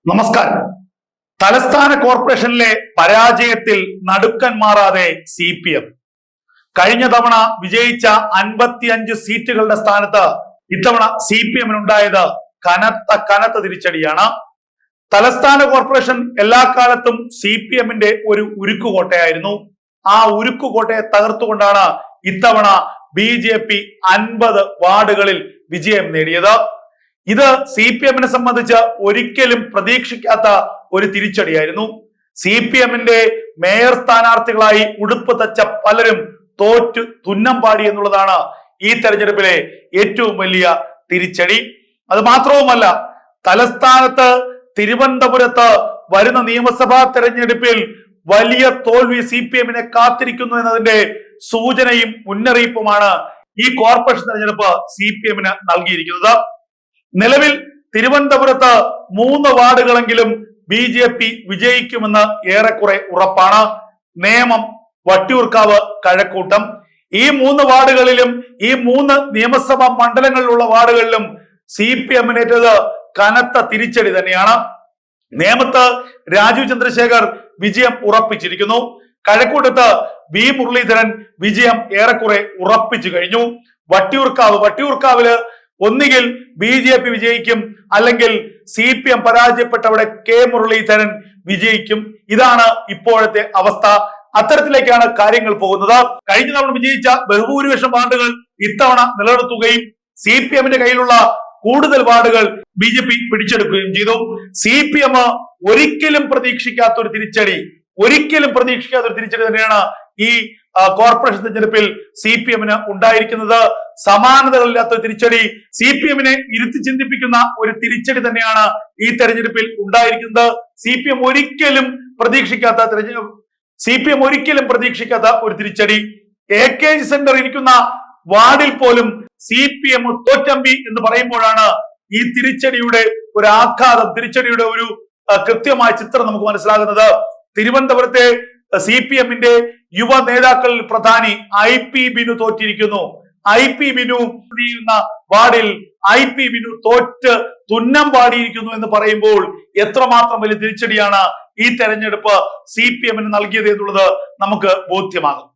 നമസ്കാരം. തലസ്ഥാന കോർപ്പറേഷനിലെ പരാജയത്തിൽ നടുക്കൻ മാറാതെ CPM. കഴിഞ്ഞ തവണ വിജയിച്ച 55 സീറ്റുകളുടെ സ്ഥാനത്ത് ഇത്തവണ CPM-നുണ്ടായത് കനത്ത തിരിച്ചടിയാണ്. തലസ്ഥാന കോർപ്പറേഷൻ എല്ലാ കാലത്തും CPM-ന്റെ ഒരു ഉരുക്കുകോട്ടയായിരുന്നു. ആ ഉരുക്കുകോട്ടയെ തകർത്തുകൊണ്ടാണ് ഇത്തവണ BJP 50 വാർഡുകളിൽ വിജയം നേടിയത്. ഇത് CPM-നെ സംബന്ധിച്ച് ഒരിക്കലും പ്രതീക്ഷിക്കാത്ത ഒരു തിരിച്ചടിയായിരുന്നു. CPM-ന്റെ മേയർ സ്ഥാനാർത്ഥികളായി ഉടുപ്പ് തച്ച പലരും തോറ്റു തുന്നം പാടി എന്നുള്ളതാണ് ഈ തെരഞ്ഞെടുപ്പിലെ ഏറ്റവും വലിയ തിരിച്ചടി. അത് മാത്രവുമല്ല, തലസ്ഥാനത്ത് തിരുവനന്തപുരത്ത് വരുന്ന നിയമസഭാ തെരഞ്ഞെടുപ്പിൽ വലിയ തോൽവി CPM-നെ കാത്തിരിക്കുന്നു എന്നതിന്റെ സൂചനയും മുന്നറിയിപ്പുമാണ് ഈ കോർപ്പറേഷൻ തെരഞ്ഞെടുപ്പ് CPM-ന് നൽകിയിരിക്കുന്നത്. നിലവിൽ തിരുവനന്തപുരത്ത് 3 വാർഡുകളെങ്കിലും BJP വിജയിക്കുമെന്ന് ഏറെക്കുറെ ഉറപ്പാണ്. നേമം, വട്ടിയൂർക്കാവ്, കഴക്കൂട്ടം. ഈ 3 വാർഡുകളിലും ഈ 3 നിയമസഭാ മണ്ഡലങ്ങളിലുള്ള വാർഡുകളിലും CPM-നേറ്റത് കനത്ത തിരിച്ചടി തന്നെയാണ്. നേമത്ത് രാജീവ് ചന്ദ്രശേഖർ വിജയം ഉറപ്പിച്ചിരിക്കുന്നു. കഴക്കൂട്ടത്ത് V മുരളീധരൻ വിജയം ഏറെക്കുറെ ഉറപ്പിച്ചു കഴിഞ്ഞു. വട്ടിയൂർക്കാവില് ഒന്നുകിൽ BJP വിജയിക്കും, അല്ലെങ്കിൽ CPM പരാജയപ്പെട്ടവിടെ K മുരളീധരൻ വിജയിക്കും. ഇതാണ് ഇപ്പോഴത്തെ അവസ്ഥ. അത്തരത്തിലേക്കാണ് കാര്യങ്ങൾ പോകുന്നത്. കഴിഞ്ഞ തവണ വിജയിച്ച ബഹുഭൂരിപക്ഷം വാർഡുകൾ ഇത്തവണ നിലനിർത്തുകയും CPM-ന്റെ കയ്യിലുള്ള കൂടുതൽ വാർഡുകൾ BJP പിടിച്ചെടുക്കുകയും ചെയ്തു. CPM ഒരിക്കലും പ്രതീക്ഷിക്കാത്ത ഒരു തിരിച്ചടി തന്നെയാണ് ഈ കോർപ്പറേഷൻ തെരഞ്ഞെടുപ്പിൽ CPM-ന് ഉണ്ടായിരിക്കുന്നത്. സമാനതകളില്ലാത്ത തിരിച്ചടി, CPM-നെ ഇരുത്തി ചിന്തിപ്പിക്കുന്ന ഒരു തിരിച്ചടി തന്നെയാണ് ഈ തെരഞ്ഞെടുപ്പിൽ ഉണ്ടായിരിക്കുന്നത്. CPM ഒരിക്കലും പ്രതീക്ഷിക്കാത്ത ഒരു തിരിച്ചടി. AKG സെന്റർ ഇരിക്കുന്ന വാർഡിൽ പോലും CPM തോറ്റമ്പി എന്ന് പറയുമ്പോഴാണ് ഈ തിരിച്ചടിയുടെ ഒരു ആഘാതം, തിരിച്ചടിയുടെ ഒരു കൃത്യമായ ചിത്രം നമുക്ക് മനസ്സിലാകുന്നത്. തിരുവനന്തപുരത്തെ CPM-ന്റെ യുവ നേതാക്കളിൽ പ്രധാനി IP ബിനു തോറ്റിരിക്കുന്നു. IP ബിനു ചെയ്യുന്ന വാർഡിൽ IP ബിനു തോറ്റ് തുന്നം പാടിയിരിക്കുന്നു എന്ന് പറയുമ്പോൾ എത്രമാത്രം വലിയ തിരിച്ചടിയാണ് ഈ തെരഞ്ഞെടുപ്പ് CPM-ന് നൽകിയത് എന്നുള്ളത് നമുക്ക് ബോധ്യമാകും.